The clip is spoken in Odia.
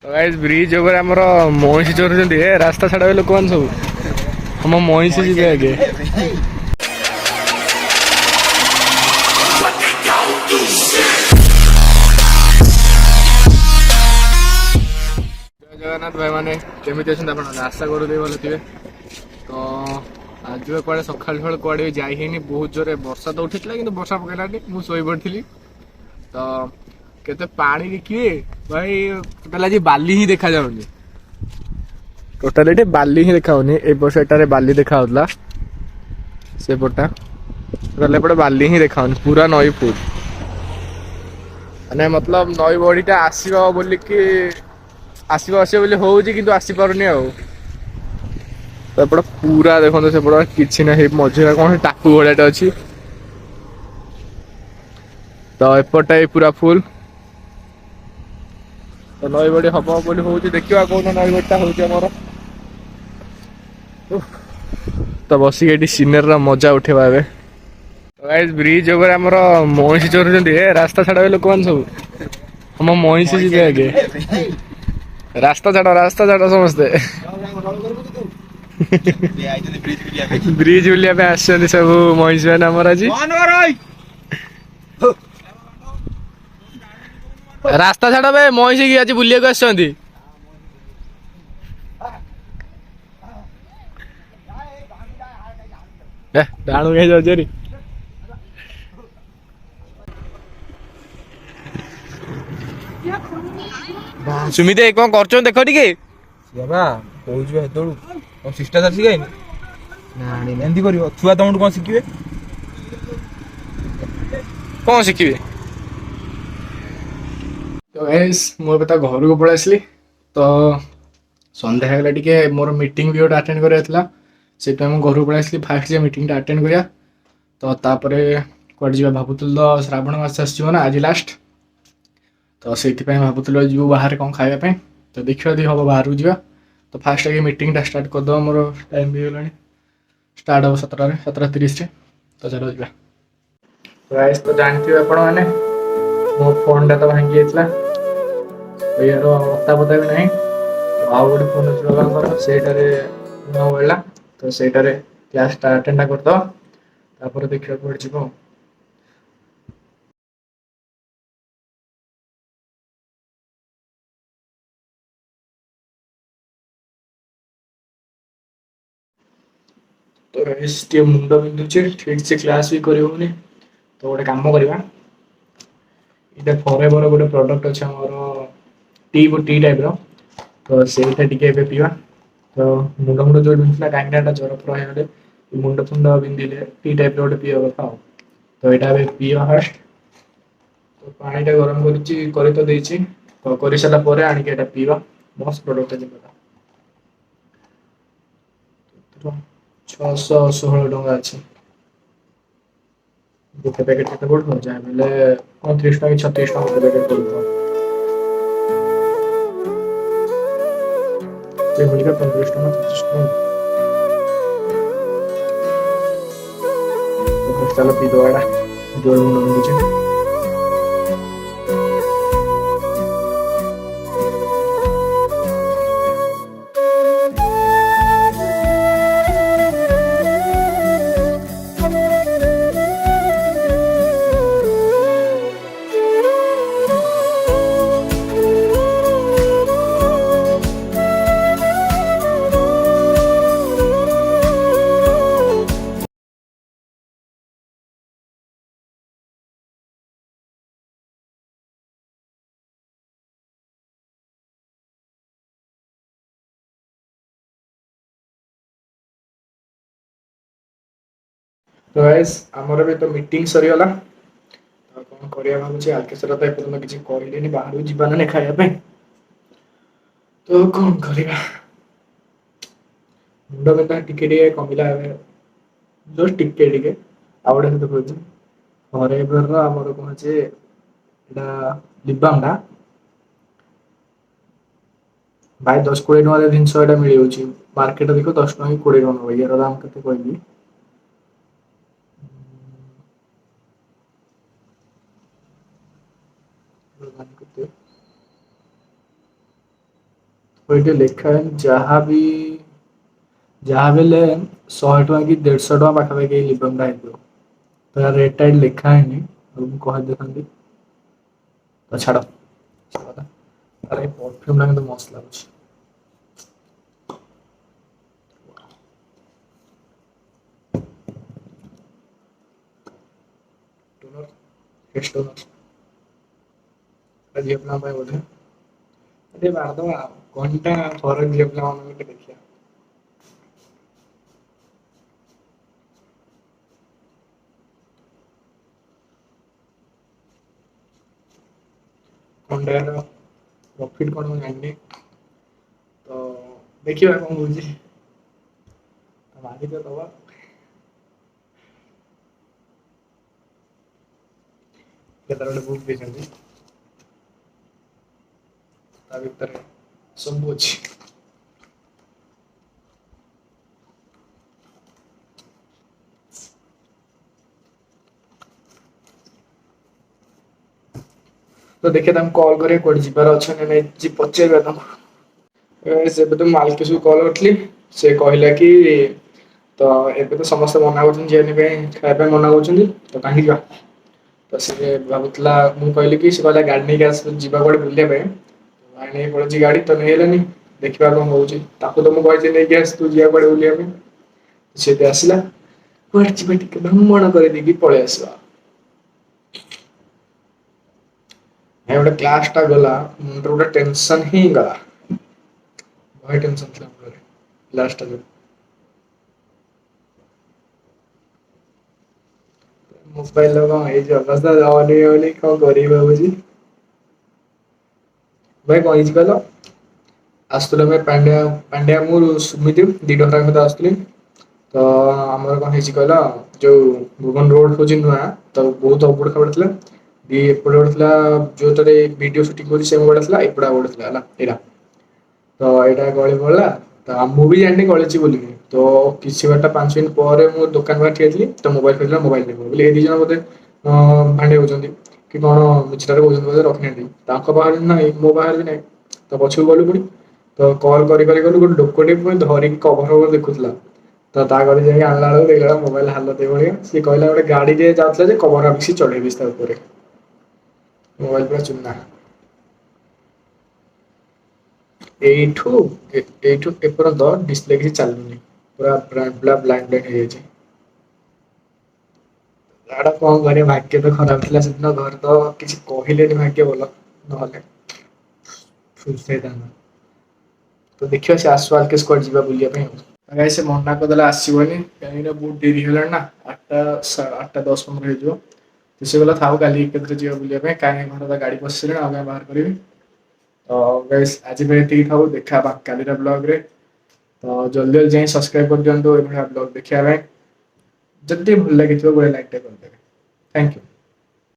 गाइस ब्रिज ऊपर हमर महीषी चोरुଛନ୍ତି ए रास्ता छाड़ा लोक मान सब हम महीषी जिबे आगे जय जगन्नाथ भाई माने केमिति अछन आपण आशा करू दे भलो थिबे तो आज कुआडे सकाळ सकाळ कुआडे जाई हेनी बहुत जोरे वर्षा तो उठितला किंतु वर्षा पकेलानी मु सोई पड़थिली तो केते पानी देखिए भाई टोटल आज बाली ही देखा जाउनी टोटल एटे बाली ही देखा होनी ए बस एटारे बाली देखा होतला से पटा टोटल एपटे बाली ही देखा होनी पूरा नई फुल माने मतलब नई बॉडीटा आसीबा बोली कि आसीबा आसीबा बोली होउजी किंतु आसी पारुनी आ तो एपटे पूरा देखो से पड़ा किछि ना हे मझिरा कोन टाकू भड़ाटे अछि तो एपटे पूरा फुल तो नई बड़ी हम बोली हूँ देखा कौन नई बड़ीटा हूँ तो बसिक सीनेर मजा उठेवा ए तो गाइस ब्रिज ऊपर हमर महीषी चोरुଛନ୍ତି ए रास्ता छाड़ा लोक मान सब हम महीषी जिबे आगे रास्ता छाड़ा समस्ते ब्रिज बुलिया पे आछन सब महीषी मैंने हमर आज रास्ता छाड़ बे महीषी की आज बुलिया को आछंती डाणु कहीं जाऊ रे सुमित कौन कर देख टे शिष्टाचार शिखाई एमती कर छुआ तुम कौन शिखे कौन शिखे तो मुझे घर को पलि आसली तो सन्ध्या टे मोर मीटिंग भी गोटे अटेंड कराइला से घर को पलि आसली फास्ट जे मीटिंग अटेंड करिया तो तापर कौन जा भावुल तो श्रावण मास आसना आज लास्ट तो से भावुल जी बाहर कौन खावाई तो देखिए यदि हम बाहर जा तो फास्ट आगे मीटिंगटा स्टार्ट करदे मोर टाइम भी गलानी स्टार्ट हम 7:30 तो चलो जा प्राइस तो जानते हो आपण मैंने मो फोन तो भांगी जाता यार अता पता भी नहीं तो आउ गोटे फोन अच्छे बाबा से मिलला तो सहीटारे क्लास अटेंड करदे देखा पड़ तो मुंड बिंधुचे ठीक से क्लास भी करनी तो गोटे कम करवा ये फॉरएवर गोटे प्रोडक्ट अच्छे मोर टी टाइप तो सेटा टे पीवा तो मुंड मुंड जो बिंधुला कहीं ज्वर फ्र हो मुंड फुंड बिंधिले टी टाइप गोटे पीवा कथा तो यहाँ पीवा फास्ट तो पानीटा गरम कर तो देती तो कर सारापर आणिक पीवा मस्त प्रोडक्ट है 616 टंका अच्छे गोटे पैकेट के पड़ो जहाँ बोले 29 टंका 36 टंका गोटे पैकेट पड़ो ये 35 टंका 25 टंका चलो पी दो जोर मुंड बिंधुचे तो गाइस आमर भी तो मीटिंग सरीगला तो कौन करिया भाबुची आकेशर तो एपर्यंत किसी कहलेनी बाहर जीवा ना खाया तो कौन करिया मुंड बिंधा टिके कमिला जस्ट टिके आउटे देखो फॉरएवर आमर कौन है लिबामटा भाई 10-20 टका जिनस मिल जाऊँगी मार्केट देखो 10 टका कि 20 टका यार दाम के कहली ଏଇଠି ଲେଖା ଯାହା ବି ହେଲେ 100 ଟଙ୍କା କି 150 ଟଙ୍କା ପାଖାପାଖି ଲିବନଟା ହେଇଥିବ। ତ ରେଟ୍ ଟା ଏଠି ଲେଖା ହେଇନି, ଆଉ ମୁଁ କହିଦେଇଥାନ୍ତି। ତ ଛାଡ଼ ସେ କଥା। ତାର ଏଇ ପରଫ୍ୟୁମ୍ ଟା କିନ୍ତୁ ମସ୍ତ ଲାଗୁଛି। ଟୋନର ଫେସ୍ ଟୋନର ଝିଅ ପିଲାଙ୍କ ପାଇଁ ବୋଧେ ଟିକେ ମାରିଦବା ଆଉ ଘଣ୍ଟା ଥରେ ଝିଅ ପିଲାମାନଙ୍କୁ ଟିକେ ଦେଖିବା। କଣ୍ଡାର ପ୍ରଫିଟ୍ କଣ ମୁଁ ଜାଣିନି, ତ ଦେଖିବା କଣ ହଉଛି। ମାରି ତ ଦବା। କେତେଟା ଗୋଟେ ବୁକ୍ ଦେଇଛନ୍ତି, ତା ଭିତରେ ସବୁ ଅଛି। ତ ଦେଖିବା ତାଙ୍କୁ କଲ୍ କରିବା କୁଆଡେ ଯିବାର ଅଛି ନା ନାଇଁ ପଚାରିବା ତାଙ୍କୁ। ସେବେ ତ ମାଲକେଶକୁ କଲ୍ କରିଥିଲି, ସେ କହିଲା କି ତ ଏବେ ତ ସମସ୍ତେ ମନା କରୁଛନ୍ତି ଯିବା ପାଇଁ, ଖାଇବା ପାଇଁ ମନା କରୁଛନ୍ତି, ତ କାହିଁକି ଯିବା। ତ ସେ ଭାବୁଥିଲା, ମୁଁ କହିଲି କି ସେ କହିଲା ଗାଡି ନେଇକି ଆସ ଯିବା କୁଆଡେ ବୁଲିବା ପାଇଁ। ଭାଇ ନେଇ ପଳେଇଛି ଗାଡି ତ ନେଇ ହେଲାନି। ଦେଖିବା କଣ ହଉଛି, ତାକୁ ତ ମୁଁ କହିଛି ନେଇକି ଆସ ତୁ ଯିବା କୁଆଡେ ବୁଲିବା ପାଇଁ। ସେ ବି ଆସିଲା, କୁଆଡେ ଯିବା ଟିକେ ଭ୍ରମଣ କରିଦେଇକି ପଳେଇ ଆସିବା। ଭାଇ ଗୋଟେ କ୍ଲାସ ଟା ଗଲା, ମୁଣ୍ଡରେ ଗୋଟେ ଟେନସନ ହିଁ ଗଲା। ଭାରି ଟେନସନ ଥିଲା ମୁଣ୍ଡରେ କ୍ଲାସ ଟା ଯୋଉ। ମୋବାଇଲର କଣ ହେଇଛି ଅବସ୍ଥା, ଅନ୍ ହଉନି କଣ କରିବି ଭାବୁଛି। ଭାଇ କଣ ହେଇଛି କହିଲ, ଆସୁଥିଲେ ଭାଇ ପାଣ୍ଡ୍ୟା ମୁଁ ସୁମିତ ଦିଟା ଯାକ ସହିତ ଆସୁଥିଲେ। ତ ଆମର କଣ ହେଇଛି କହିଲ, ଯୋଉ ଭୁବନ ରୋଡ ହଉଛି ନୂଆ, ତ ବହୁତ ଅବୁଡା ଖାବୁଡା ଥିଲା। ଏପଟେ ଗୋଟେ ଥିଲା ଯୋଉଥିରେ ଭିଡିଓ ସୁଟିଂ କରୁଛି ସେ ମୋବାଇଲ ଥିଲା, ଏପଟେ ଆଉ ଗୋଟେ ଥିଲା ହେଲା ଏଇଟା। ତ ଏଇଟା ଗଳି ପଡିଲା, ତ ମୁଁ ବି ଜାଣିନି ଗଳିଛି ବୋଲିକି। ତ କିଛି ବାଟ 5 ମିନିଟ୍ ପରେ ମୁଁ ଦୋକାନ ପାଖରେ ଠିଆ ହେଇଥିଲି, ତ ମୋବାଇଲ ଖୋଲିଲା ମୋବାଇଲ ନାହିଁ, ମୁଁ ଭାବିଲି ଏଇ ଦି ଜଣ ବୋଧେ ଭାଣ୍ଡେଇ ହଉଛନ୍ତି କି କଣ ମିଛଟାରେ କହୁଛନ୍ତି ବୋଧେ ରଖିନାହାନ୍ତି। ତାଙ୍କ ପାଖରେ ନାହିଁ ମୋ ପାଖରେ ବି ନାହିଁ, ତ ପଛକୁ ଗଲୁ ପୁଣି ତ କଲ୍ କରି ଗଲୁ ଗୋଟେ ଲୋକଟେ ପୁଣି ଧରିକି କଭର ଫଭର ଦେଖୁଥିଲା। ତ ତା କତିକି ଯାଇକି ଆଣିଲା ବେଳକୁ ଦେଖିଲା ବେଳକୁ ମୋବାଇଲ ହାଲତ ଏଇଭଳିଆ, ସିଏ କହିଲା ଗୋଟେ ଗାଡିରେ ଯାଉଥିଲା ଯେ କଭର ଆଣିକି ଚଢେଇ ଦେଇଛି ତା ଉପରେ। ମୋବାଇଲ ପୁରା ଚୂନା। ଏଇଠୁ ଏପର୍ଯ୍ୟନ୍ତ ଡିସପ୍ଲେ କିଛି ଚାଲୁନି। ପୁରା ବ୍ଲାଙ୍କ ହେଇଯାଇଛି। ଛାଡ କଣ କରିବା, ଭାଗ୍ୟ ତ ଖରାପ ଥିଲା ସେଦିନ, ଘରେ ତ କିଛି କହିଲେନି ଭାଗ୍ୟ ଭଲ ନହେଲେ ଖୁସି ହେଇଥାନ୍ତି। ତ ଦେଖିବା ସେ ଆସୁ ଆଲକେଶ କୁଆଡେ ଯିବା ବୁଲିବା ପାଇଁ ଆଉ। ଭାଇ ସେ ମନା କରିଦେଲା ଆସିବନି, କାହିଁକିନା ବହୁତ ଡେରି ହେଲାଣି ନା, 8:10-15 ହେଇଯିବ। ସେ କହିଲା ଥାଉ କାଲି ଏକାଥରେ ଯିବା ବୁଲିବା ପାଇଁ, କାହିଁ ଘରେ ଗାଡି ବସିସାରିଲାଣି ଆଉ କାଇଁ ବାହାର କରିବି। ତ ଗାଇସ୍ ଆଜି ପାଇଁ ଏତିକି ଥାଉ, ଦେଖା ହବା କାଲିର ବ୍ଲଗରେ। ତ ଜଲ୍ଦି ଜଲ୍ଦି ଯାଇ ସବସ୍କ୍ରାଇବ କରିଦିଅନ୍ତୁ ଏଭଳିଆ ବ୍ଲଗ ଦେଖିବା ପାଇଁ। ଯଦି ଭଲ ଲାଗିଥିବ ଗୋଟେ ଲାଇକ୍ ଟେ କରିଦେବେ, ଥ୍ୟାଙ୍କ ୟୁ।